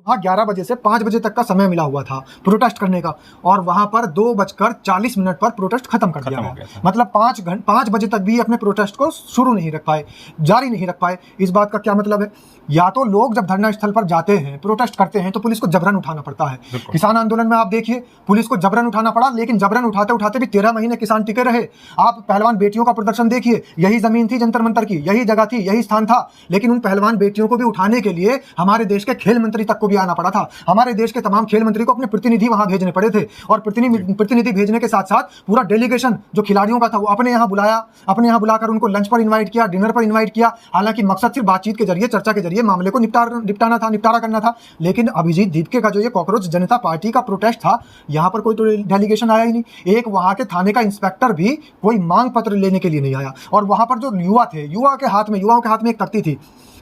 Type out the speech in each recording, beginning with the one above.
हाँ 11 बजे से 5 बजे तक का समय मिला हुआ था प्रोटेस्ट करने का, और वहां पर 2:40 पर प्रोटेस्ट खत्म कर दिया गया। मतलब 5 बजे तक भी अपने प्रोटेस्ट को शुरू नहीं रख पाए, जारी नहीं रख पाए। इस बात का क्या मतलब है? या तो लोग जब धरना स्थल पर जाते हैं, प्रोटेस्ट करते हैं, तो पुलिस को जबरन उठाना पड़ता है। किसान आंदोलन में आप देखिए, पुलिस को जबरन उठाना पड़ा, लेकिन जबरन उठाते उठाते भी 13 महीने किसान टिके रहे। आप पहलवान बेटियों का प्रदर्शन देखिए, यही जमीन थी जंतर मंतर की, यही जगह थी, यही स्थान था, लेकिन उन पहलवान बेटियों को भी उठाने के लिए हमारे देश के खेल मंत्री तक को भी आना पड़ा था। हमारे देश के तमाम खेल मंत्री को अपने प्रतिनिधि वहां भेजने पड़े थे, और प्रतिनिधि भेजने के साथ साथ पूरा डेलीगेशन जो खिलाड़ियों का था वो अपने यहाँ बुलाया, अपने यहाँ बुलाकर उनको लंच पर इन्वाइट किया, डिनर पर इन्वाइट किया। हालांकि मकसद सिर्फ बातचीत के जरिए, चर्चा के जरिए मामले को निपटारा करना था। लेकिन अभिजीत दीपके का जो ये कॉकरोच जनता पार्टी का प्रोटेस्ट था, यहाँ पर कोई तो डेलीगेशन आया ही नहीं। एक वहां के थाने का इंस्पेक्टर भी कोई मांग पत्र लेने के लिए नहीं आया। और वहां पर जो युवा थे, युवाओं के हाथ में एक तख्ती थी,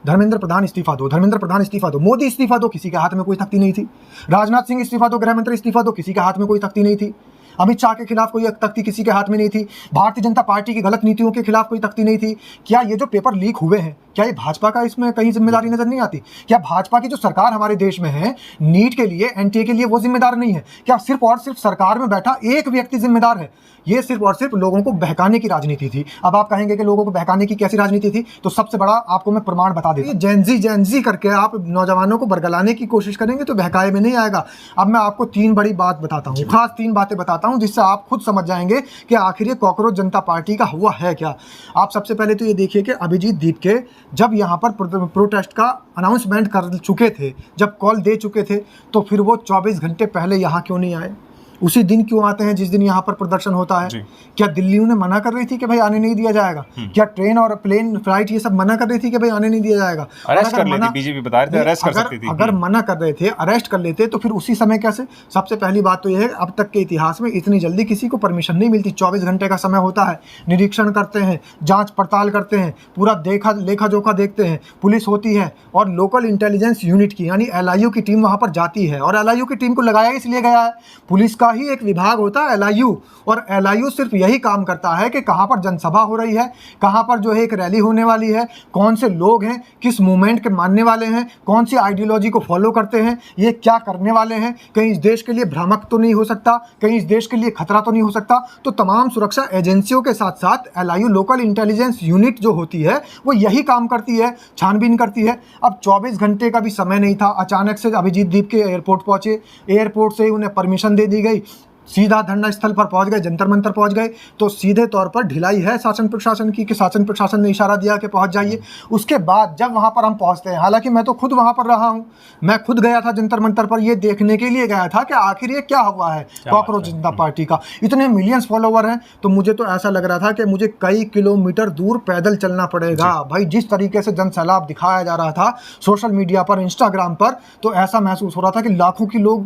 धर्मेंद्र प्रधान इस्तीफा दो, धर्मेंद्र प्रधान इस्तीफा दो, मोदी इस्तीफा दो, किसी के हाथ में कोई तख्ती नहीं थी। राजनाथ सिंह इस्तीफा दो, गृह मंत्री इस्तीफा दो, किसी के हाथ में कोई तख्ती नहीं थी। अमित शाह के खिलाफ कोई तख्ती किसी के हाथ में नहीं थी। भारतीय जनता पार्टी की गलत नीतियों के खिलाफ कोई तख्ती नहीं थी। क्या ये जो पेपर लीक हुए हैं, क्या ये भाजपा का इसमें कहीं जिम्मेदारी नजर नहीं आती? क्या भाजपा की जो सरकार हमारे देश में है, नीट के लिए, एनटीए के लिए, वो जिम्मेदार नहीं है? क्या सिर्फ और सिर्फ सरकार में बैठा एक व्यक्ति जिम्मेदार है? ये सिर्फ और सिर्फ लोगों को बहकाने की राजनीति थी। अब आप कहेंगे कि लोगों को बहकाने की कैसी राजनीति थी, तो सबसे बड़ा आपको मैं प्रमाण बता देता हूं। जेनजी करके आप नौजवानों को बरगलाने की कोशिश करेंगे तो बहकाए में नहीं आएगा। अब मैं आपको 3 बड़ी बात बताता हूँ, खास 3 बातें बताता हूँ, जिससे आप खुद समझ जाएंगे कि आखिर ये कॉकरोच जनता पार्टी का हुआ है क्या। आप सबसे पहले तो ये देखिए कि अभिजीत दीपके जब यहाँ पर प्रोटेस्ट का अनाउंसमेंट कर चुके थे, जब कॉल दे चुके थे, तो फिर वो 24 घंटे पहले यहाँ क्यों नहीं आए? उसी दिन क्यों आते हैं जिस दिन यहाँ पर प्रदर्शन होता है? क्या दिल्ली उन्हें मना कर रही थी कि भाई आने नहीं दिया जाएगा? क्या ट्रेन और प्लेन फ्लाइट ये सब मना कर रही थी कि भाई आने नहीं दिया जाएगा? अरेस्ट कर लेती, बीजेपी बता रहे थे अरेस्ट कर सकती थी। अगर मना कर रहे थे, अरेस्ट कर लेते, तो फिर उसी समय कैसे? सबसे पहली बात तो यह है, अब तक के इतिहास में इतनी जल्दी किसी को परमिशन नहीं मिलती। 24 घंटे का समय होता है, निरीक्षण करते हैं, जांच पड़ताल करते हैं, पूरा लेखा जोखा देखते हैं, पुलिस होती है और लोकल इंटेलिजेंस यूनिट की यानी LIU की टीम वहां पर जाती है। और LIU की टीम को लगाया इसलिए गया है, पुलिस का ही एक विभाग होता है LIU, और LIU सिर्फ यही काम करता है कि कहां पर जनसभा हो रही है, कहां पर जो है एक रैली होने वाली है, कौन से लोग हैं, किस मूवमेंट के मानने वाले हैं, कौन सी आइडियोलॉजी को फॉलो करते हैं, ये क्या करने वाले हैं, कहीं इस देश के लिए भ्रामक तो नहीं हो सकता, कहीं इस देश के लिए खतरा तो नहीं हो सकता। तो तमाम सुरक्षा एजेंसियों के साथ साथ LIU लोकल इंटेलिजेंस यूनिट जो होती है वो यही काम करती है, छानबीन करती है। अब 24 घंटे का भी समय नहीं था, अचानक से अभिजीत दीपके एयरपोर्ट पहुंचे, एयरपोर्ट से ही उन्हें परमिशन दे दी गई, सीधा धरना स्थल पर पहुंच गए, जंतर मंतर पहुंच गए। तो सीधे तौर पर ढिलाई है शासन प्रशासन की कि शासन प्रशासन ने इशारा दिया कि पहुंच जाइए। उसके बाद जब वहां पर हम पहुंचते हैं, हालांकि मैं तो खुद वहां पर रहा हूं, मैं खुद गया था जंतर मंतर पर, ये देखने के लिए गया था कि आखिर ये क्या हुआ है कॉकरोच जनता पार्टी का। इतने मिलियंस फॉलोवर हैं, तो मुझे तो ऐसा लग रहा था कि मुझे कई किलोमीटर दूर पैदल चलना पड़ेगा। भाई जिस तरीके से जन सैलाब दिखाया जा रहा था सोशल मीडिया पर, इंस्टाग्राम पर, तो ऐसा महसूस हो रहा था कि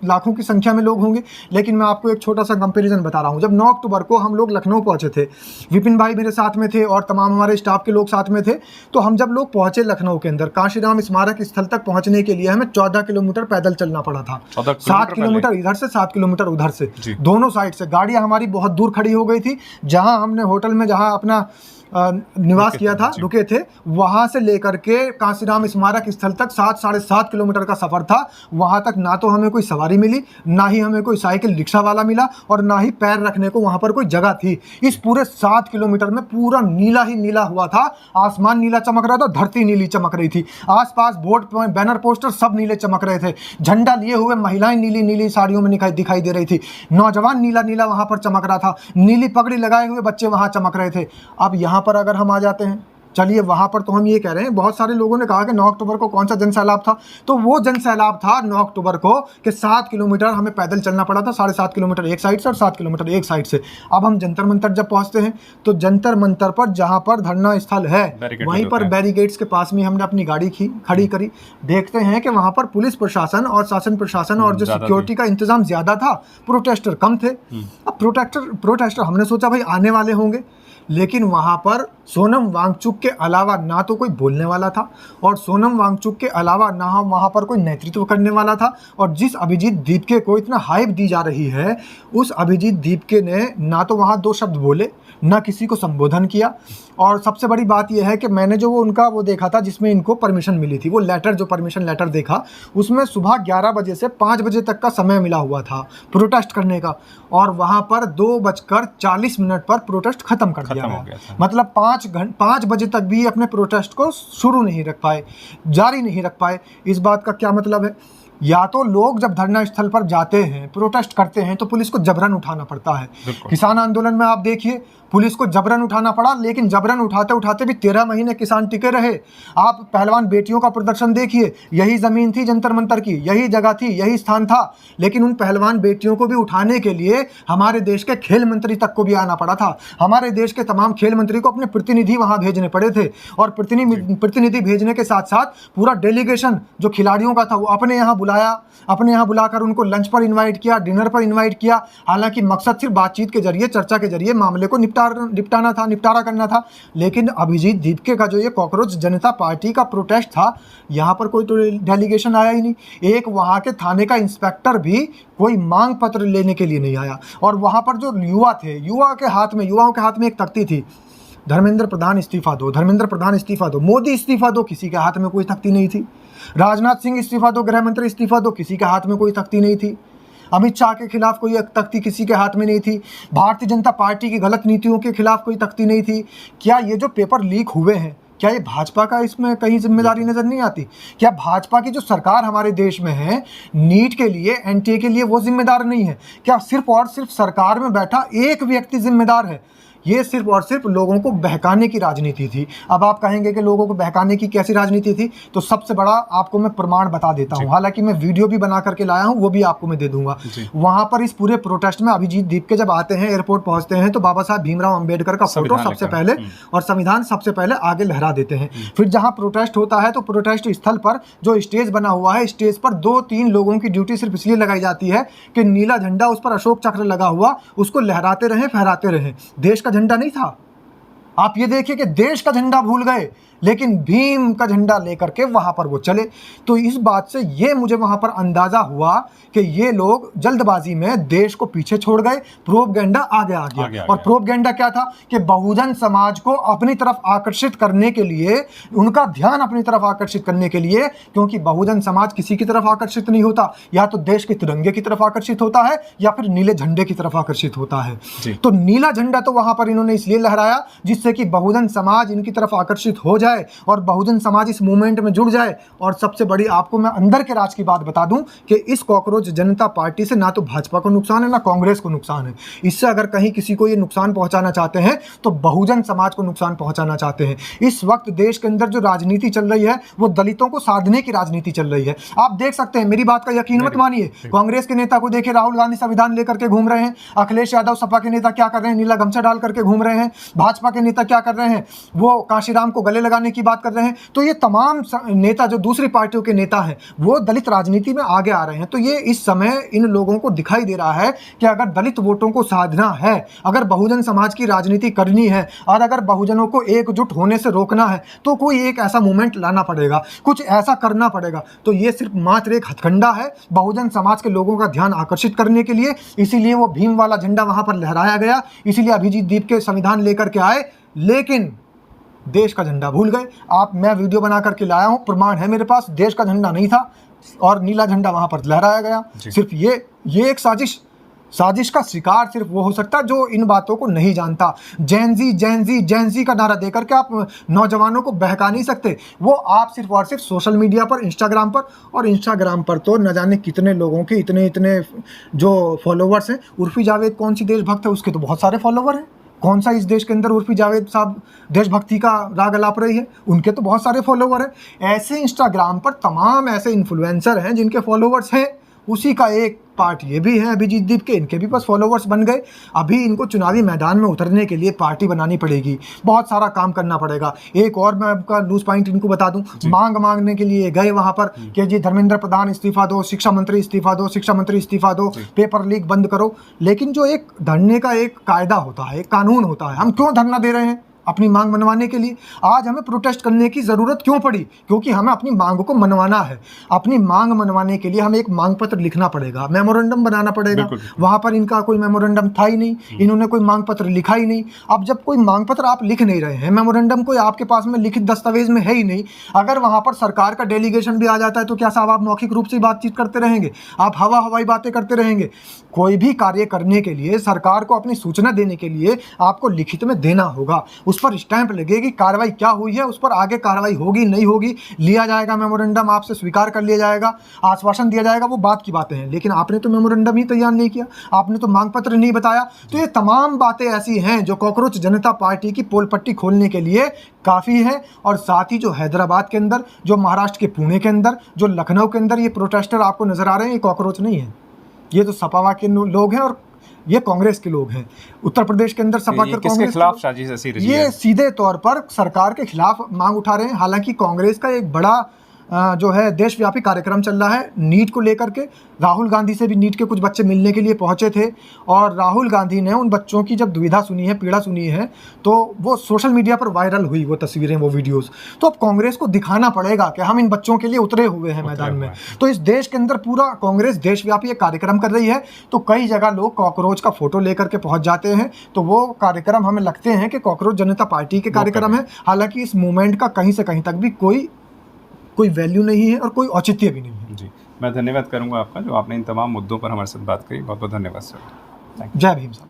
लाखों की संख्या में लोग होंगे। लेकिन मैं आपको एक छोटा सा कंपैरिजन बता रहा हूं। जब 9 अक्टूबर को हम लोग लखनऊ पहुंचे थे, विपिन भाई मेरे साथ में थे और तमाम हमारे स्टाफ के लोग साथ में थे, तो हम जब लोग पहुंचे लखनऊ के अंदर, कांशीराम स्मारक स्थल तक पहुंचने के लिए हमें 14 किलोमीटर पैदल चलना पड़ा था। 7 किलोमीटर इधर से, 7 किलोमीटर उधर से, दोनों साइड से गाड़ियां हमारी बहुत दूर खड़ी हो गई थी। जहां हमने होटल में जहां अपना निवास किया था, रुके थे, वहां से लेकर के कांशीराम स्मारक स्थल तक 7-7.5 किलोमीटर का सफर था। वहां तक ना तो हमें कोई सवारी मिली, ना ही हमें कोई साइकिल रिक्शा वाला मिला, और ना ही पैर रखने को वहां पर कोई जगह थी। इस पूरे 7 किलोमीटर में पूरा नीला ही नीला हुआ था, आसमान नीला चमक रहा था, धरती नीली चमक रही थी, आसपास बोर्ड, बैनर, पोस्टर सब नीले चमक रहे थे, झंडा लिए हुए महिलाएं नीली नीली साड़ियों में दिखाई दे रही थी, नौजवान नीला नीला वहां पर चमक रहा था, नीली पगड़ी लगाए हुए बच्चे वहां चमक रहे थे। अब यहाँ पर अगर हम आ जाते हैं, चलिए वहां पर तो हम ये कह रहे हैं, बहुत सारे लोगों ने कहा कि 9 अक्टूबर को कौन सा जन सैलाब था, तो वो जन सैलाब था 9 अक्टूबर को कि 7 किलोमीटर हमें पैदल चलना पड़ा था, 7.5 किलोमीटर एक साइड से और 7 किलोमीटर एक साइड से। अब हम जंतर मंतर जब पहुंचते हैं, तो जंतर मंतर पर जहां पर धरना स्थल है वहीं पर बैरिकेड्स के पास में हमने अपनी गाड़ी खड़ी करी। देखते हैं कि वहां पर पुलिस प्रशासन और शासन प्रशासन और जो सिक्योरिटी का इंतजाम ज्यादा था, प्रोटेस्टर कम थे। अब प्रोटेस्टर हमने सोचा भाई आने वाले होंगे, लेकिन वहाँ पर सोनम वांगचुक के अलावा ना तो कोई बोलने वाला था, और सोनम वांगचुक के अलावा ना वहाँ पर कोई नेतृत्व करने वाला था। और जिस अभिजीत दीपके को इतना हाइप दी जा रही है, उस अभिजीत दीपके ने ना तो वहाँ 2 शब्द बोले, ना किसी को संबोधन किया। और सबसे बड़ी बात यह है कि मैंने जो वो देखा था जिसमें इनको परमिशन मिली थी, वो लेटर, जो परमिशन लेटर देखा, उसमें सुबह 11 बजे से 5 बजे तक का समय मिला हुआ था प्रोटेस्ट करने का, और वहाँ पर 2:40 पर प्रोटेस्ट खत्म कर दिया गया। मतलब 5 बजे तक भी अपने प्रोटेस्ट को शुरू नहीं रख पाए, जारी नहीं रख पाए। इस बात का क्या मतलब है? या तो लोग जब धरना स्थल पर जाते हैं, प्रोटेस्ट करते हैं, तो पुलिस को जबरन उठाना पड़ता है। किसान आंदोलन में आप देखिए, पुलिस को जबरन उठाना पड़ा, लेकिन जबरन उठाते उठाते भी 13 महीने किसान टिके रहे। आप पहलवान बेटियों का प्रदर्शन देखिए, यही ज़मीन थी जंतर मंतर की, यही जगह थी, यही स्थान था, लेकिन उन पहलवान बेटियों को भी उठाने के लिए हमारे देश के खेल मंत्री तक को भी आना पड़ा था। हमारे देश के तमाम खेल मंत्री को अपने प्रतिनिधि वहाँ भेजने पड़े थे, और प्रतिनिधि भेजने के साथ साथ पूरा डेलीगेशन जो खिलाड़ियों का था वो अपने यहाँ बुलाकर उनको लंच पर इन्वाइट किया, डिनर पर इन्वाइट किया। हालांकि मकसद सिर्फ बातचीत के जरिए, चर्चा के जरिए मामले को निपटारा करना था। लेकिन अभिजीत दीपके का जो ये कॉकरोच जनता पार्टी का प्रोटेस्ट था, यहाँ पर कोई तो डेलीगेशन आया ही नहीं। एक वहाँ के थाने का इंस्पेक्टर भी कोई मांग पत्र लेने के लिए नहीं आया। और वहाँ पर जो युवा थे, युवाओं के हाथ में एक तख्ती थी, धर्मेंद्र प्रधान इस्तीफा दो, धर्मेंद्र प्रधान इस्तीफा दो, मोदी इस्तीफा दो, किसी के हाथ में कोई तख्ती नहीं थी। राजनाथ सिंह इस्तीफा दो, गृह मंत्री इस्तीफा दो, किसी के हाथ में कोई तख्ती नहीं थी। अमित शाह के खिलाफ कोई तख्ती किसी के हाथ में नहीं थी। भारतीय जनता पार्टी की गलत नीतियों के खिलाफ कोई तख्ती नहीं थी। क्या ये जो पेपर लीक हुए हैं, क्या ये भाजपा का इसमें कहीं जिम्मेदारी नजर नहीं आती? क्या भाजपा की जो सरकार हमारे देश में है, नीट के लिए, एनटीए के लिए, वो जिम्मेदार नहीं है? क्या सिर्फ और सिर्फ सरकार में बैठा एक व्यक्ति जिम्मेदार है? ये सिर्फ और सिर्फ लोगों को बहकाने की राजनीति थी। अब आप कहेंगे कि लोगों को बहकाने की कैसी राजनीति थी, तो सबसे बड़ा आपको मैं प्रमाण बता देता हूँ। हालांकि मैं वीडियो भी बना करके लाया हूँ, वो भी आपको मैं दे दूंगा। वहां पर इस पूरे प्रोटेस्ट में अभिजीत दीपके जब आते हैं, एयरपोर्ट पहुंचते हैं, तो बाबा साहब भीमराव अंबेडकर का फोटो सबसे पहले और संविधान सबसे पहले आगे लहरा देते हैं। फिर जहाँ प्रोटेस्ट होता है, तो प्रोटेस्ट स्थल पर जो स्टेज बना हुआ है, स्टेज पर 2-3 लोगों की ड्यूटी सिर्फ इसलिए लगाई जाती है कि नीला झंडा, उस पर अशोक चक्र लगा हुआ, उसको लहराते रहें, फहराते रहें। देश का झंडा नहीं था। आप ये देखिए कि देश का झंडा भूल गए, लेकिन भीम का झंडा लेकर के वहां पर वो चले। तो इस बात से ये मुझे वहां पर अंदाजा हुआ कि ये लोग जल्दबाजी में देश को पीछे छोड़ गए, प्रोपगेंडा आगे आ गया। और प्रोपगेंडा क्या था कि बहुजन समाज को अपनी तरफ आकर्षित करने के लिए, उनका ध्यान अपनी तरफ आकर्षित करने के लिए, क्योंकि बहुजन समाज किसी की तरफ आकर्षित नहीं होता, या तो देश के तिरंगे की तरफ आकर्षित होता है या फिर नीले झंडे की तरफ आकर्षित होता है। तो नीला झंडा तो वहां पर इन्होंने इसलिए लहराया जिससे कि बहुजन समाज इनकी तरफ आकर्षित हो जाए और बहुजन समाज इस मूवमेंट में जुड़ जाए। और सबसे बड़ी आपको मैं अंदर के राज की बात बता दूं कि इस कॉकरोच जनता पार्टी से ना तो भाजपा को नुकसान है, ना कांग्रेस को नुकसान है। इससे अगर कहीं किसी को ये नुकसान पहुंचाना चाहते हैं, तो बहुजन समाज को नुकसान पहुंचाना चाहते हैं। इस वक्त देश के अंदर जो राजनीति चल रही है, वो दलितों को साधने की राजनीति चल रही है। आप देख सकते हैं, मेरी बात का यकीन मत मानिए, कांग्रेस के नेता को देखिए, राहुल गांधी संविधान लेकर के घूम रहे हैं। अखिलेश यादव सपा के नेता क्या कर रहे हैं? नीला गमछा डाल करके घूम रहे हैं। भाजपा के नेता क्या कर रहे हैं? वो काशीराम को गले लगाने की बात कर रहे हैं। तो ये तमाम नेता जो दूसरी पार्टियों के नेता हैं, वो दलित राजनीति में आगे आ रहे हैं। तो ये इस समय इन लोगों को दिखाई दे रहा है कि अगर दलित वोटों को साधना है, अगर बहुजन समाज की राजनीति करनी है, और अगर बहुजनों को एकजुट होने से रोकना है, तो कोई एक ऐसा मूवमेंट लाना पड़ेगा, कुछ ऐसा करना पड़ेगा। तो ये सिर्फ मात्र एक हथकंडा है बहुजन समाज के लोगों का ध्यान आकर्षित करने के लिए। इसीलिए वो भीम वाला झंडा वहां पर लहराया गया, इसीलिए अभिजीत दीपके संविधान लेकर के आए, लेकिन देश का झंडा भूल गए। मैं वीडियो बना करके लाया हूं, प्रमाण है मेरे पास, देश का झंडा नहीं था और नीला झंडा वहां पर लहराया गया। सिर्फ ये एक साजिश का शिकार सिर्फ वो हो सकता है जो इन बातों को नहीं जानता। जैनजी का नारा देकर के आप नौजवानों को बहका नहीं सकते। वो आप सिर्फ और सिर्फ सोशल मीडिया पर, इंस्टाग्राम पर तो न जाने कितने लोगों के इतने जो फॉलोवर्स हैं। उर्फी जावेद कौन सी देशभक्त है? उसके तो बहुत सारे फॉलोवर हैं। कौन सा इस देश के अंदर उर्फी जावेद साहब देशभक्ति का राग अलाप रही है? उनके तो बहुत सारे फॉलोवर हैं। ऐसे इंस्टाग्राम पर तमाम ऐसे इन्फ्लुएंसर हैं जिनके फॉलोवर्स हैं, उसी का एक पार्ट ये भी है अभिजीत दीप के, इनके भी बस फॉलोवर्स बन गए। अभी इनको चुनावी मैदान में उतरने के लिए पार्टी बनानी पड़ेगी, बहुत सारा काम करना पड़ेगा। एक और मैं आपका लूज पॉइंट इनको बता दूं, मांगने के लिए गए वहां पर कि जी धर्मेंद्र प्रधान इस्तीफा दो, शिक्षा मंत्री इस्तीफा दो, शिक्षा मंत्री इस्तीफा दो, पेपर लीक बंद करो। लेकिन जो एक धरने का एक कायदा होता है, एक कानून होता है, हम क्यों धरना दे रहे हैं? अपनी मांग मनवाने के लिए। आज हमें प्रोटेस्ट करने की ज़रूरत क्यों पड़ी? क्योंकि हमें अपनी मांग को मनवाना है। अपनी मांग मनवाने के लिए हमें एक मांग पत्र लिखना पड़ेगा, मेमोरेंडम बनाना पड़ेगा। वहाँ पर इनका कोई मेमोरेंडम था ही नहीं, इन्होंने कोई मांग पत्र लिखा ही नहीं। अब जब कोई मांग पत्र आप लिख नहीं रहे हैं, मेमोरेंडम कोई आपके पास में लिखित दस्तावेज में है ही नहीं, अगर वहाँ पर सरकार का डेलीगेशन भी आ जाता है तो क्या साहब आप मौखिक रूप से बातचीत करते रहेंगे? आप हवाई बातें करते रहेंगे? कोई भी कार्य करने के लिए, सरकार को अपनी सूचना देने के लिए आपको लिखित में देना होगा, उस पर स्टैंप लगेगी, कार्रवाई क्या हुई है, उस पर आगे कार्रवाई होगी नहीं होगी, लिया जाएगा मेमोरेंडम, आपसे स्वीकार कर लिया जाएगा, आश्वासन दिया जाएगा, वो बात की बातें हैं। लेकिन आपने तो मेमोरेंडम ही तैयार नहीं किया, आपने तो मांग पत्र नहीं बताया। तो ये तमाम बातें ऐसी हैं जो कॉकरोच जनता पार्टी की पोल पट्टी खोलने के लिए काफ़ी है। और साथ ही जो हैदराबाद के अंदर, जो महाराष्ट्र के पुणे के अंदर, जो लखनऊ के अंदर ये प्रोटेस्टर आपको नजर आ रहे हैं, ये कॉकरोच नहीं है, ये तो सपावा के लोग हैं और ये कांग्रेस के लोग हैं। उत्तर प्रदेश के अंदर सपा के किसके खिलाफ साजिश ऐसी रची है? ये सीधे तौर पर सरकार के खिलाफ मांग उठा रहे हैं। हालांकि कांग्रेस का एक बड़ा जो है देशव्यापी कार्यक्रम चल रहा है नीट को लेकर के। राहुल गांधी से भी नीट के कुछ बच्चे मिलने के लिए पहुंचे थे और राहुल गांधी ने उन बच्चों की जब दुविधा सुनी है, पीड़ा सुनी है, तो वो सोशल मीडिया पर वायरल हुई वो तस्वीरें, वो वीडियोस। तो अब कांग्रेस को दिखाना पड़ेगा कि हम इन बच्चों के लिए उतरे हुए हैं मैदान में। तो इस देश के अंदर पूरा कांग्रेस देशव्यापी एक कार्यक्रम कर रही है, तो कई जगह लोग कॉकरोच का फोटो लेकर के पहुंच जाते हैं। तो वो कार्यक्रम हमें लगते हैं कि कॉकरोच जनता पार्टी के कार्यक्रम है। हालांकि इस मूवमेंट का कहीं से कहीं तक भी कोई वैल्यू नहीं है और कोई औचित्य भी नहीं है। जी, मैं धन्यवाद करूंगा आपका, जो आपने इन तमाम मुद्दों पर हमारे साथ बात करी। बहुत बहुत धन्यवाद सर। जय भीम सर।